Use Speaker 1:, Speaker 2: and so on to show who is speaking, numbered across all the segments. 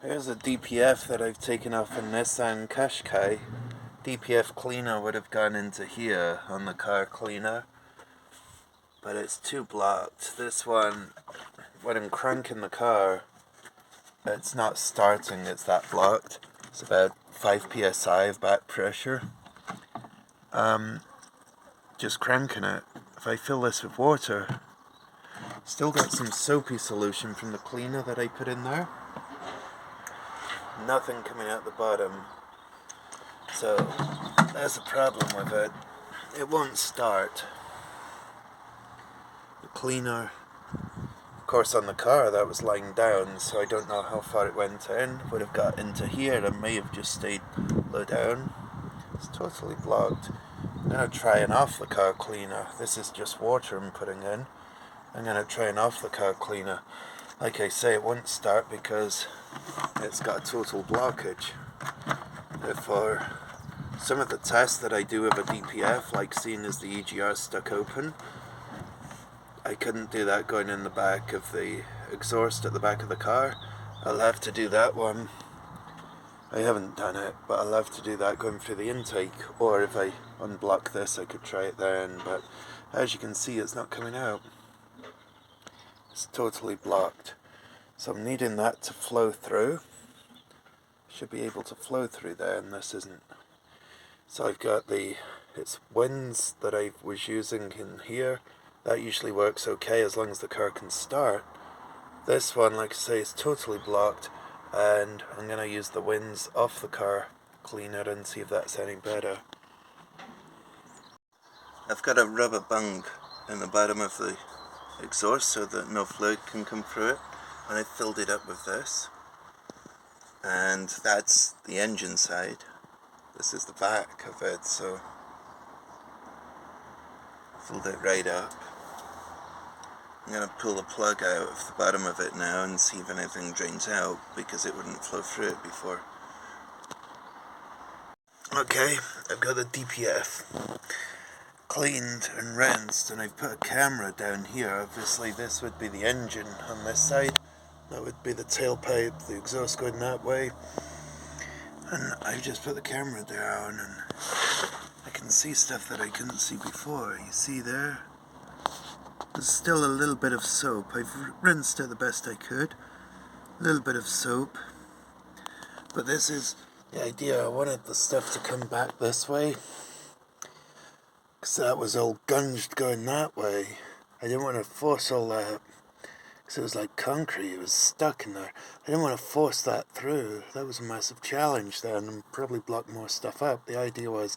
Speaker 1: Here's a DPF that I've taken off a Nissan Qashqai. DPF cleaner would have gone into here on the car cleaner, but it's too blocked. This one, when I'm cranking the car, it's not starting, it's that blocked. It's about 5 psi of back pressure. Just cranking it. If I fill this with water, still got some soapy solution from the cleaner that I put in there. Nothing coming out the bottom. So there's a problem with it. It won't start. The cleaner, of course on the car that was lying down, so I don't know how far it went in. Would have got into here and may have just stayed low down. It's totally blocked. I'm going to try and off the car cleaner. This is just water I'm putting in. I'm going to try and off the car cleaner. Like I say, it won't start because it's got a total blockage. Therefore, some of the tests that I do with a DPF, like seeing as the EGR stuck open, I couldn't do that going in the back of the exhaust at the back of the car. I'll have to do that one. I haven't done it, but I'll have to do that going through the intake. Or if I unblock this, I could try it then. But as you can see, it's not coming out. It's totally blocked. So I'm needing that to flow through. Should be able to flow through there, and this isn't. So I've got it's Wynn's that I was using in here. That usually works okay as long as the car can start. This one, like I say, is totally blocked, and I'm going to use the Wynn's off the car cleaner and see if that's any better. I've got a rubber bung in the bottom of the exhaust so that no fluid can come through it, and I filled it up with this, and that's the engine side. This is the back of it, so filled it right up. I'm going to pull the plug out of the bottom of it now and see if anything drains out, because it wouldn't flow through it before. Okay, I've got the DPF cleaned and rinsed, and I've put a camera down here. Obviously this would be the engine on this side, that would be the tailpipe, the exhaust going that way, and I've just put the camera down and I can see stuff that I couldn't see before. You see there? There's still a little bit of soap. I've rinsed it the best I could. A little bit of soap. But this is the idea. I wanted the stuff to come back this way, because that was all gunged going that way. I didn't want to force all that, because it was like concrete. It was stuck in there. I didn't want to force that through. That was a massive challenge there, and probably block more stuff up. The idea was,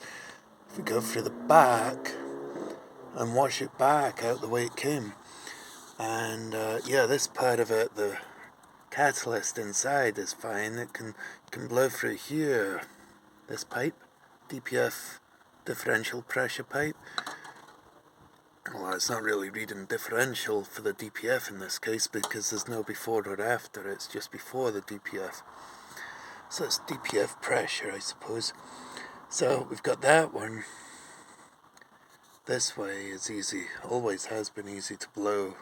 Speaker 1: if we go through the back and wash it back out the way it came. And yeah, this part of it, the catalyst inside is fine. It can blow through here. This pipe, DPF differential pressure pipe. Well, it's not really reading differential for the DPF in this case, because there's no before or after. It's just before the DPF. So it's DPF pressure, I suppose. So we've got that one. This way is easy, always has been easy to blow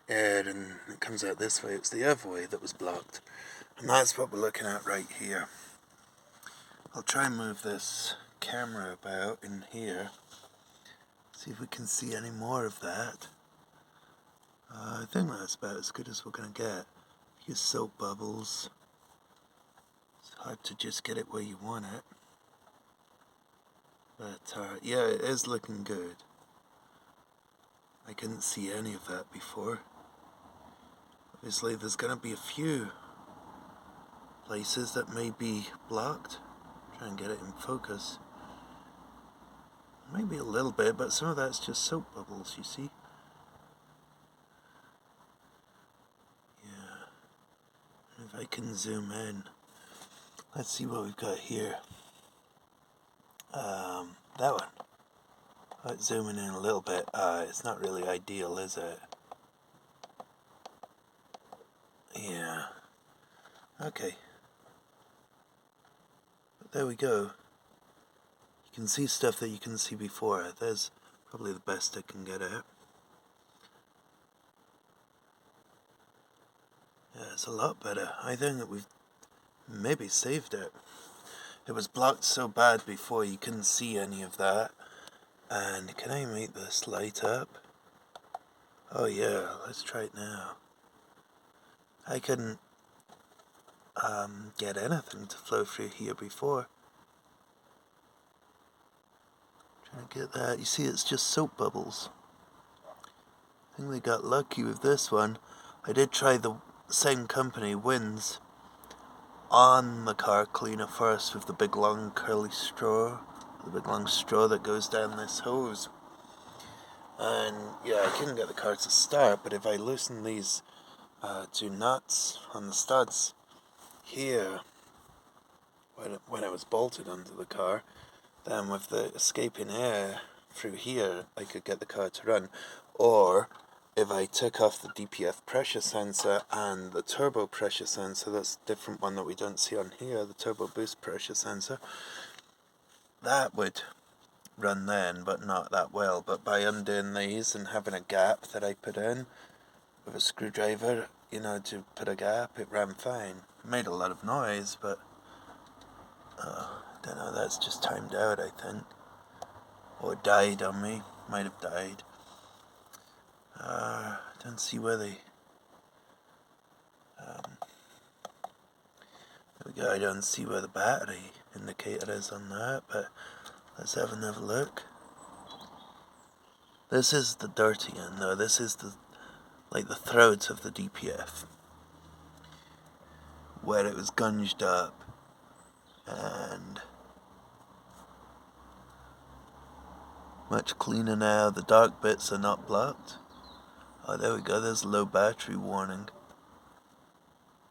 Speaker 1: air, and it comes out this way. It's the other way that was blocked, and that's what we're looking at right here. I'll try and move this camera about in here, see if we can see any more of that. I think that's about as good as we're going to get. Here's soap bubbles. It's hard to just get it where you want it. But yeah, it is looking good. I couldn't see any of that before. Obviously there's going to be a few places that may be blocked. Try and get it in focus. Maybe a little bit, but some of that's just soap bubbles, you see. Yeah. If I can zoom in. Let's see what we've got here. That one. Let's zoom in a little bit. It's not really ideal, is it? Yeah. Okay. But there we go. You can see stuff that you couldn't see before. There's probably the best I can get at. Yeah, it's a lot better. I think that we've maybe saved it. It was blocked so bad before you couldn't see any of that. And can I make this light up? Oh yeah, let's try it now. I couldn't get anything to flow through here before. Trying to get that. You see, it's just soap bubbles. I think they got lucky with this one. I did try the same company, Wynn's, on the car cleaner first with the big long curly straw. The big long straw that goes down this hose. And yeah, I couldn't get the car to start, but if I loosen these two nuts on the studs here, when it was bolted onto the car, then with the escaping air through here, I could get the car to run. Or if I took off the DPF pressure sensor and the turbo pressure sensor, that's a different one that we don't see on here, the turbo boost pressure sensor, that would run then, but not that well. But by undoing these and having a gap that I put in with a screwdriver, you know, to put a gap, it ran fine. It made a lot of noise, but I don't know, that's just timed out, I think. Or it died on me. Might have died. Don't see where they... there we go, I don't see where the battery indicator is on that, but let's have another look. This is the dirty end though, this is the throat of the DPF. Where it was gunged up. And much cleaner now, the dark bits are not blocked. Oh, there we go, there's low battery warning.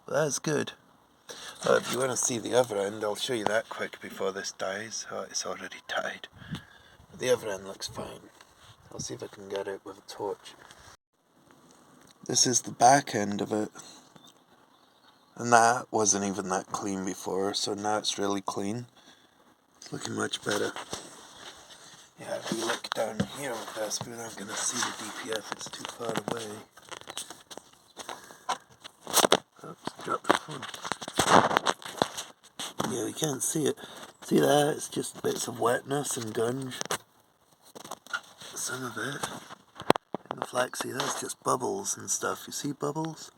Speaker 1: Well, that's good. Oh, if you want to see the other end, I'll show you that quick before this dies. Oh, it's already died. But the other end looks fine. I'll see if I can get it with a torch. This is the back end of it. And that wasn't even that clean before, so now it's really clean. It's looking much better. Yeah, if we look down here with this, we're not going to see the DPF, it's too far away. Oops, dropped the phone. Yeah, we can't see it. See that? It's just bits of wetness and gunge. Some of it. And the flaxseed, that's just bubbles and stuff. You see bubbles?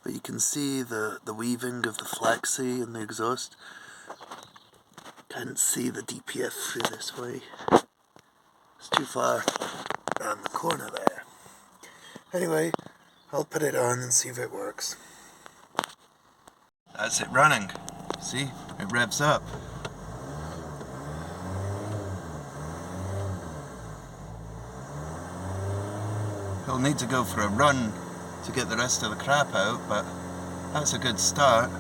Speaker 1: But you can see the weaving of the flaxseed and the exhaust. Can't see the DPF through this way. It's too far around the corner there. Anyway, I'll put it on and see if it works. That's it running. See? It revs up. He'll need to go for a run to get the rest of the crap out, but that's a good start.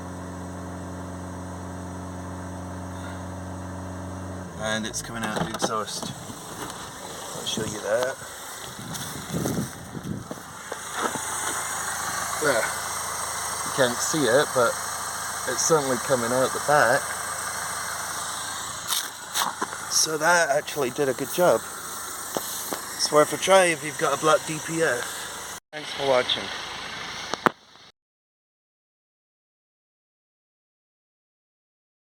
Speaker 1: And it's coming out the exhaust. I'll show you that. There. You can't see it, but it's certainly coming out the back. So that actually did a good job. It's worth a try if you've got a black DPF. Thanks for watching.